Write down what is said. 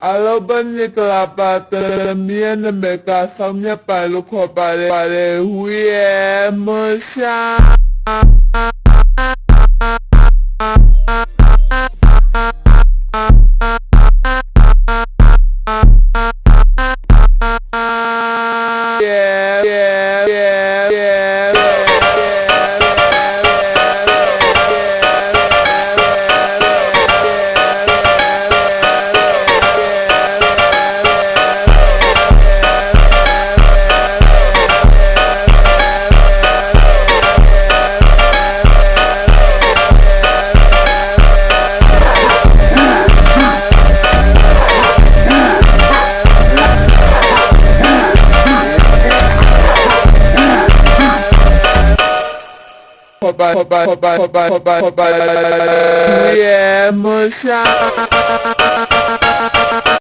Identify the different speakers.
Speaker 1: Alobaniklapata miana meka samnya palu ko pare huye musha Hoba, yeah, musha.